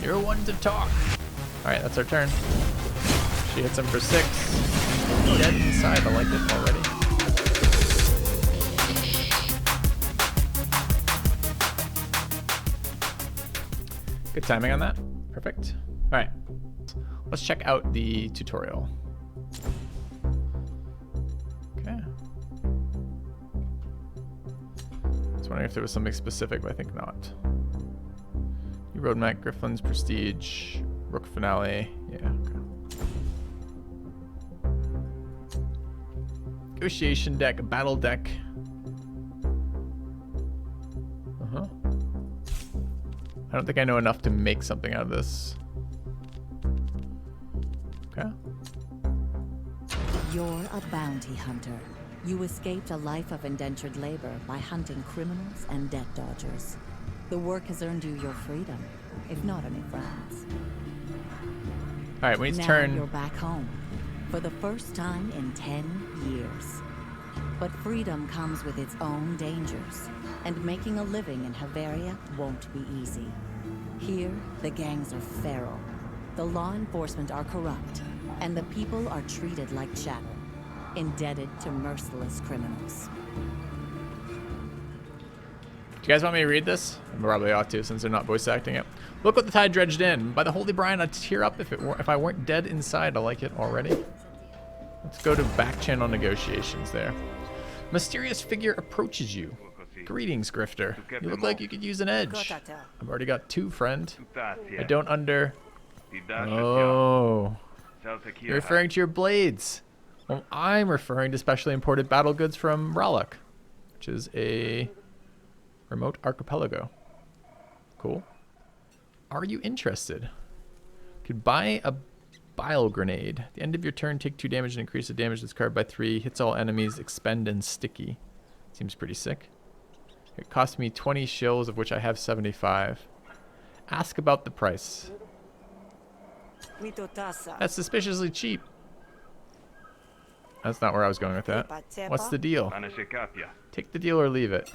You're one to talk. Alright, that's our turn. She hits him for 6. Dead inside, I like it already. Good timing on that. Perfect. Alright. Let's check out the tutorial. Okay. I was wondering if there was something specific, but I think not. New roadmap, Griftlands, Prestige, Rook Finale. Yeah, okay. Negotiation deck, battle deck. I don't think I know enough to make something out of this. Okay. You're a bounty hunter. You escaped a life of indentured labor by hunting criminals and debt dodgers. The work has earned you your freedom, if not any friends. All right, we need to now turn. You're back home for the first time in 10 years. But freedom comes with its own dangers, and making a living in Haveria won't be easy. Here, the gangs are feral, the law enforcement are corrupt, and the people are treated like chattel, indebted to merciless criminals. Do you guys want me to read this? I probably ought to, since they're not voice acting it. Look what the tide dredged in. By the holy brine, I'd tear up if I weren't dead inside. I like it already. Let's go to back channel negotiations there. Mysterious figure approaches you. Greetings, Grifter. You look like you could use an edge. I've already got 2, friend. I don't Oh. You're referring to your blades. Well, I'm referring to specially imported battle goods from Ralok, which is a remote archipelago. Cool. Are you interested? Could buy a bile grenade. At the end of your turn, take 2 damage and increase the damage this card by 3. Hits all enemies, expend and sticky. Seems pretty sick. It cost me 20 shills, of which I have 75. Ask about the price. That's suspiciously cheap. That's not where I was going with that. What's the deal? Take the deal or leave it.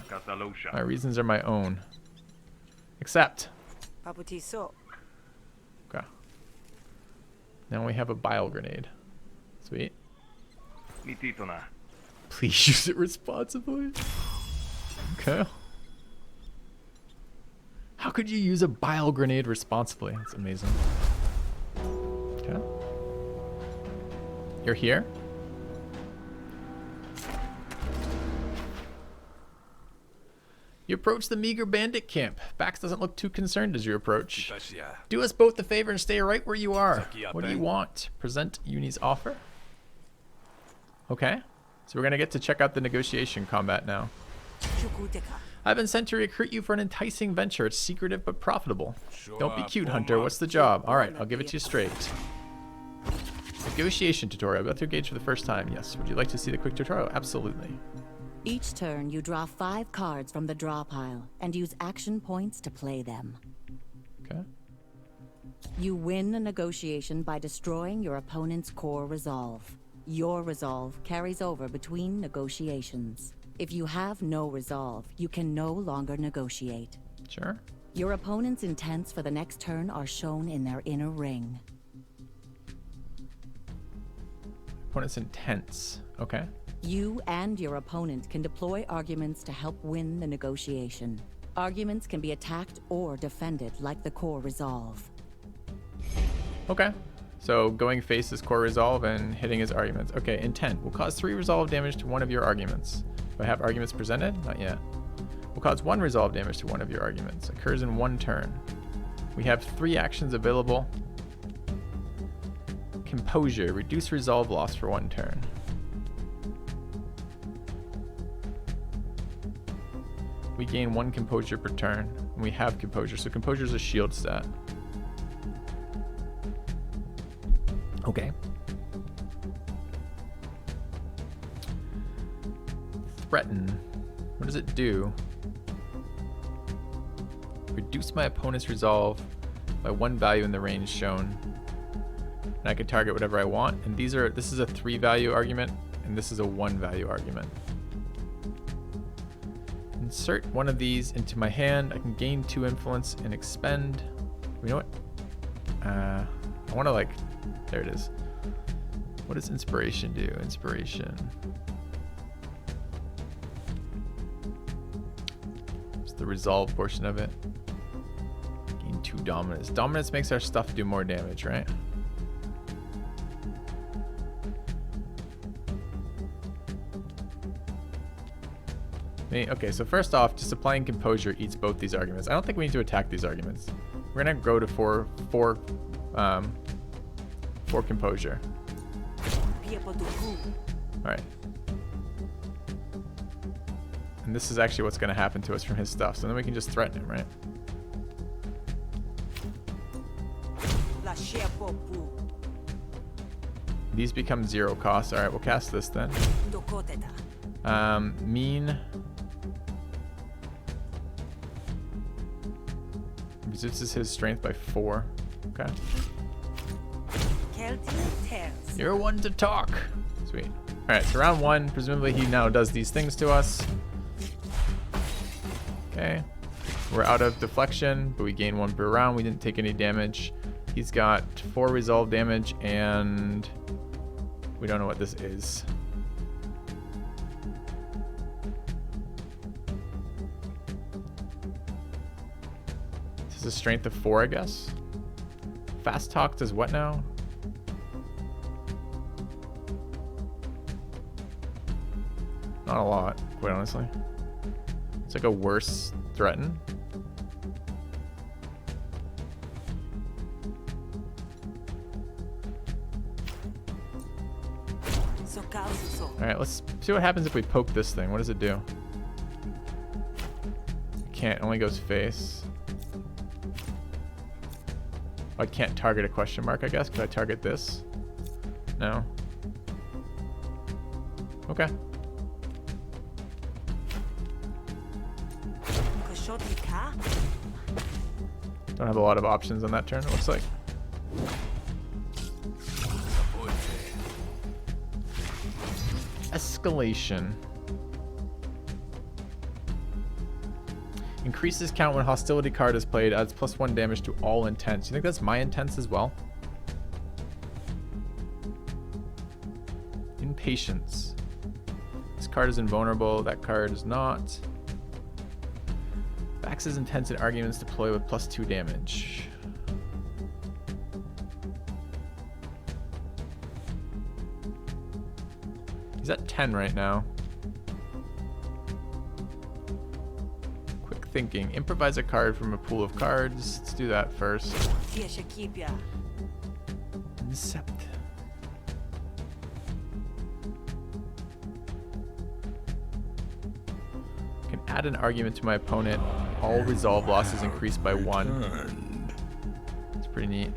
My reasons are my own. Accept. Okay. Now we have a bile grenade. Sweet. Please use it responsibly. Okay. How could you use a bile grenade responsibly? That's amazing. Okay. You're here? You approach the meager bandit camp. Bax doesn't look too concerned as you approach. Do us both the favor and stay right where you are. What do you want? Present Uni's offer. Okay. So we're going to get to check out the negotiation combat now. I've been sent to recruit you for an enticing venture. It's secretive but profitable. Don't be cute, Hunter. What's the job? All right, I'll give it to you straight. Negotiation tutorial. Go through Gauge for the first time. Yes. Would you like to see the quick tutorial? Absolutely. Each turn, you draw 5 cards from the draw pile and use action points to play them. Okay. You win a negotiation by destroying your opponent's core resolve. Your resolve carries over between negotiations. If you have no resolve, you can no longer negotiate. Sure. Your opponent's intents for the next turn are shown in their inner ring. Opponent's intents. Okay. You and your opponent can deploy arguments to help win the negotiation. Arguments can be attacked or defended like the core resolve. Okay. So going face his core resolve and hitting his arguments. Okay, intent. Will cause 3 resolve damage to one of your arguments. Do I have arguments presented? Not yet. Will cause 1 resolve damage to one of your arguments. Occurs in 1 turn. We have 3 actions available. Composure. Reduce resolve loss for 1 turn. We gain 1 composure per turn. And we have composure. So composure is a shield stat. Okay. Threaten. What does it do? Reduce my opponent's resolve by 1 value in the range shown. And I can target whatever I want. And this is a 3 value argument, and this is a 1 value argument. Insert one of these into my hand. I can gain 2 influence and expend. You know what? I want to like, there it is. What does inspiration do? Inspiration. It's the resolve portion of it. Gain 2 dominance. Dominance makes our stuff do more damage, right? Okay, so first off, just applying composure eats both these arguments. I don't think we need to attack these arguments. We're gonna go to four composure. All right. And this is actually what's gonna happen to us from his stuff. So then we can just threaten him, right? These become 0 cost. All right, we'll cast this then. Mean reduces his strength by 4. Okay. You're one to talk. Sweet. All right, so round 1, presumably he now does these things to us. Okay. We're out of deflection, but we gain 1 per round. We didn't take any damage. He's got 4 resolve damage, and we don't know what this is. This is a strength of 4, I guess. Fast talk does what now? Not a lot, quite honestly. It's like a worse threaten. Alright, let's see what happens if we poke this thing. What does it do? Can't, only goes face. I can't target a question mark, I guess. Could I target this? No. Okay. Don't have a lot of options on that turn, it looks like. Escalation. Increases count when hostility card is played, adds +1 damage to all intents. You think that's my intents as well? Impatience. This card is invulnerable, that card is not. Bax's intents and arguments deploy with +2 damage. He's at 10 right now. Quick thinking. Improvise a card from a pool of cards. Let's do that first. Incept. Can add an argument to my opponent. All resolve losses increased by 1. It's pretty neat.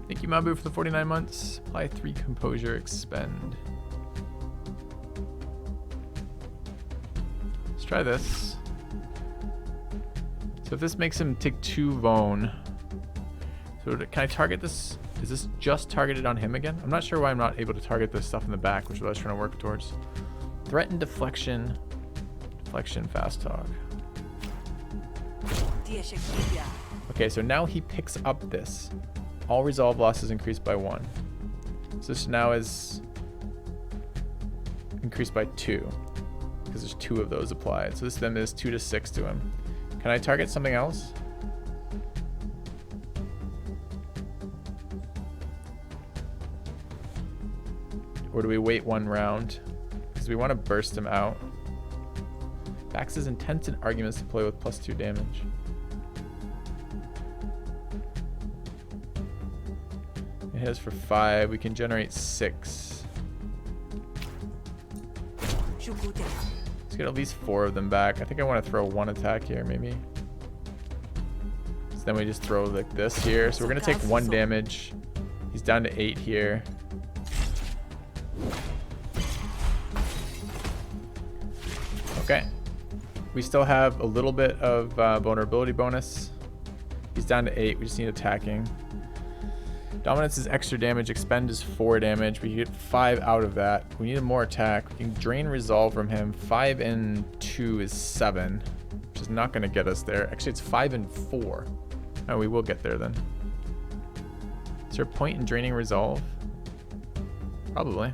Thank you, Mabu, for the 49 months. Apply 3 composure, expend. Let's try this. So if this makes him take 2 Vone. So can I target this? Is this just targeted on him again? I'm not sure why I'm not able to target this stuff in the back, which is what I was trying to work towards. Threaten, deflection. Deflection, fast talk. Okay, so now he picks up this. All resolve losses increased by 1. So this now is increased by 2 because there's 2 of those applied. So this then is 2 to 6 to him. Can I target something else? Or do we wait 1 round? Because we want to burst him out. Bax's intents and arguments deploy with +2 damage. It hits for 5. We can generate 6. Let's get at least 4 of them back. I think I want to throw 1 attack here, maybe. So then we just throw like this here. So we're going to take 1 damage. He's down to 8 here. Okay. We still have a little bit of vulnerability bonus. He's down to 8. We just need attacking. Dominance is extra damage. Expend is 4 damage. We get 5 out of that. We need more attack. We can drain resolve from him. 5 and 2 is 7, which which is not going to get us there. Actually, it's 5 and 4. Oh, we will get there then. Is there a point in draining resolve? Probably.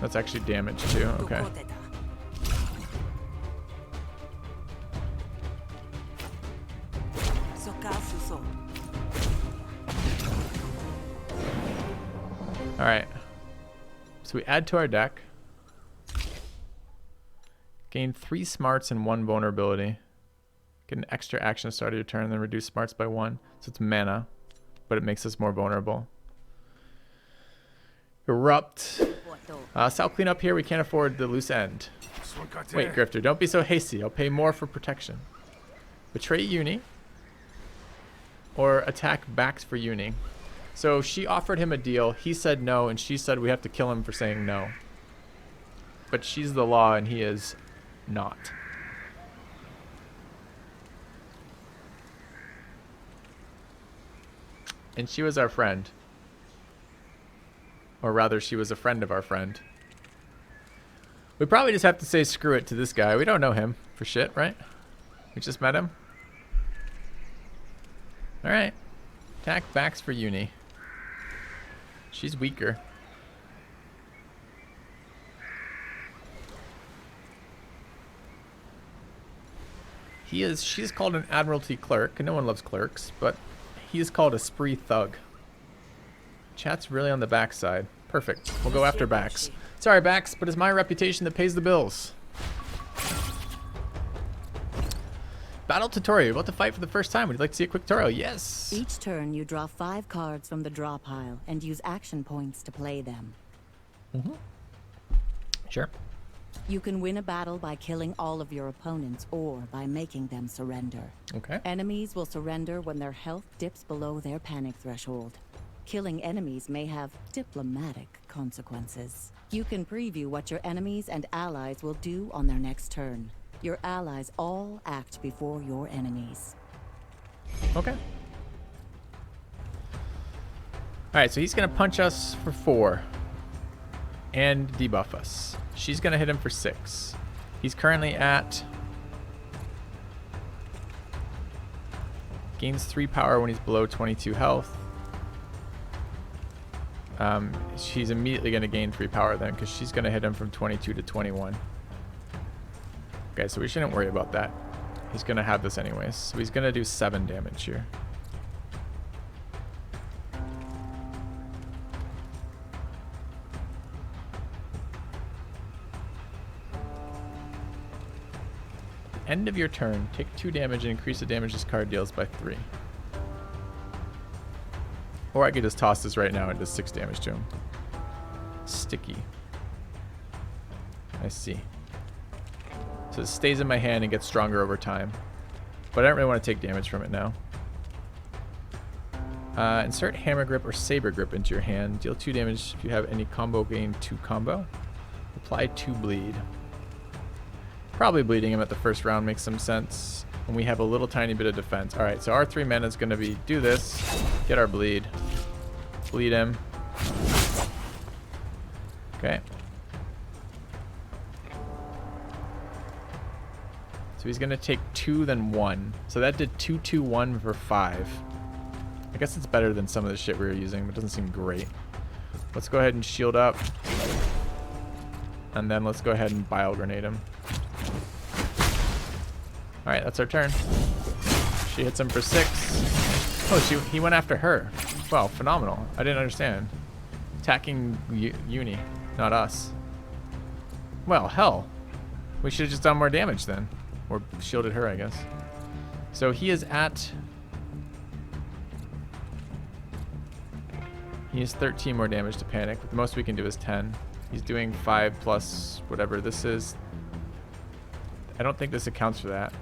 That's actually damage too. Okay. All right. So we add to our deck. Gain 3 smarts and 1 vulnerability. Get an extra action start of your turn, then reduce smarts by 1. So it's mana, but it makes us more vulnerable. Erupt. Sal clean up here. We can't afford the loose end. Wait, Grifter, don't be so hasty. I'll pay more for protection. Betray Uni. Or attack backs for Uni. So she offered him a deal. He said no, and she said we have to kill him for saying no. But she's the law, and he is not. And she was our friend. Or rather, she was a friend of our friend. We probably just have to say screw it to this guy. We don't know him for shit, right? We just met him. Alright. Attack backs for Uni. She's weaker. She's called an Admiralty clerk, and no one loves clerks, but he is called a spree thug. Chat's really on the backside. Perfect. We'll go after Bax. Sorry, Bax, but it's my reputation that pays the bills. Battle tutorial. You're about to fight for the first time. Would you like to see a quick tutorial? Yes. Each turn, you draw 5 cards from the draw pile and use action points to play them. Mm-hmm. Sure. You can win a battle by killing all of your opponents or by making them surrender. Okay. Enemies will surrender when their health dips below their panic threshold. Killing enemies may have diplomatic consequences. You can preview what your enemies and allies will do on their next turn. Your allies all act before your enemies. Okay. Alright, so he's going to punch us for 4. And debuff us. She's going to hit him for 6. He's currently at... Gains 3 power when he's below 22 health. She's immediately going to gain 3 power then, because she's going to hit him from 22 to 21. Okay, so we shouldn't worry about that. He's going to have this anyways. So he's going to do 7 damage here. End of your turn, take 2 damage and increase the damage this card deals by 3. Or I could just toss this right now and do 6 damage to him. Sticky. I see. So it stays in my hand and gets stronger over time. But I don't really want to take damage from it now. Insert Hammer Grip or Saber Grip into your hand. Deal 2 damage if you have any combo, gain 2 combo. Apply 2 bleed. Probably bleeding him at the first round makes some sense. And we have a little tiny bit of defense. Alright, so our 3 mana is going to be do this. Get our bleed. Bleed him. Okay. So he's going to take 2, then 1. So that did 2, 2, 1 for 5. I guess it's better than some of the shit we were using, but it doesn't seem great. Let's go ahead and shield up. And then let's go ahead and Bile Grenade him. Alright, that's our turn. She hits him for 6. Oh, he went after her. Wow, phenomenal. I didn't understand. Attacking Uni, not us. Well, hell. We should have just done more damage then. Or shielded her, I guess. So he is at... He has 13 more damage to panic, but the most we can do is 10. He's doing 5 plus whatever this is. I don't think this accounts for that.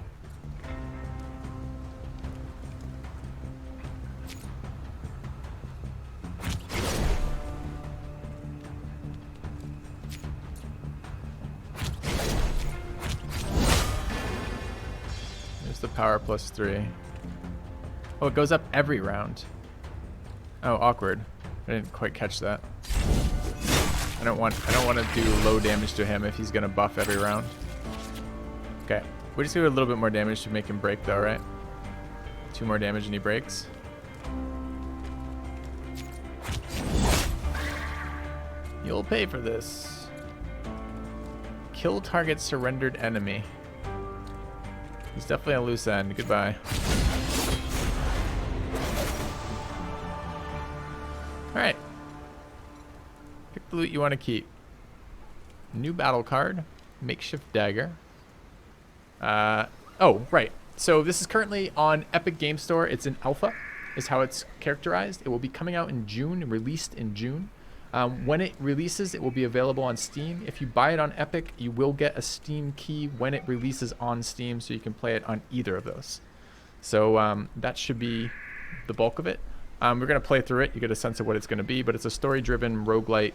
There's the power plus 3. Oh, it goes up every round. Oh, awkward. I didn't quite catch that. I don't want to do low damage to him if he's gonna buff every round. Okay, we just do a little bit more damage to make him break though, right? 2 more damage and he breaks. You'll pay for this. Kill target surrendered enemy. He's definitely a loose end. Goodbye. Alright. Pick the loot you want to keep. New battle card. Makeshift dagger. Oh, right. So this is currently on Epic Game Store. It's in alpha, is how it's characterized. It will be coming out in June, released in June. When it releases, it will be available on Steam. If you buy it on Epic, you will get a Steam key when it releases on Steam, so you can play it on either of those. So that should be the bulk of it. We're going to play through it. You get a sense of what it's going to be, but it's a story-driven roguelite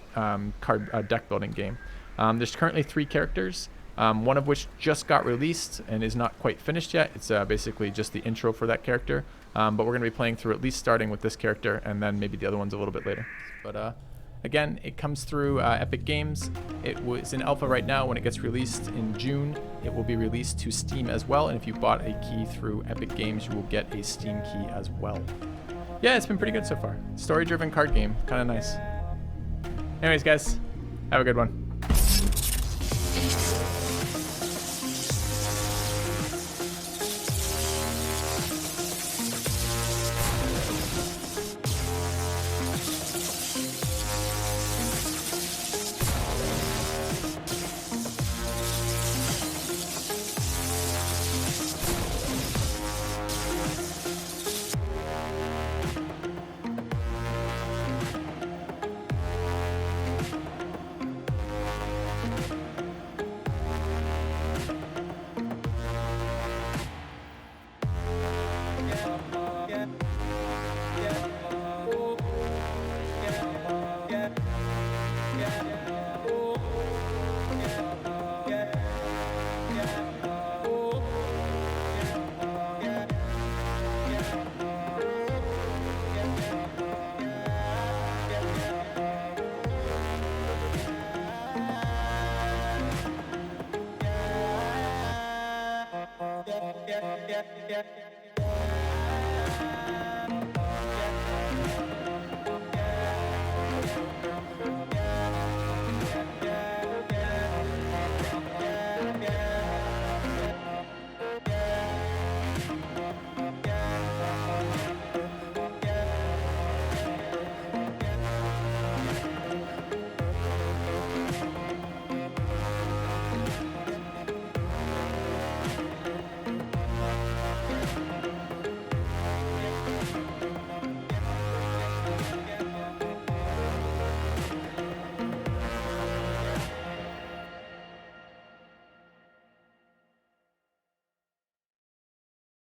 card deck building game. There's currently 3 characters, one of which just got released and is not quite finished yet. It's basically just the intro for that character, but we're going to be playing through at least starting with this character and then maybe the other ones a little bit later. But again, it comes through Epic Games. It's in alpha right now. When it gets released in June, it will be released to Steam as well. And if you bought a key through Epic Games, you will get a Steam key as well. Yeah, it's been pretty good so far. Story-driven card game. Kind of nice. Anyways, guys, have a good one. Yeah.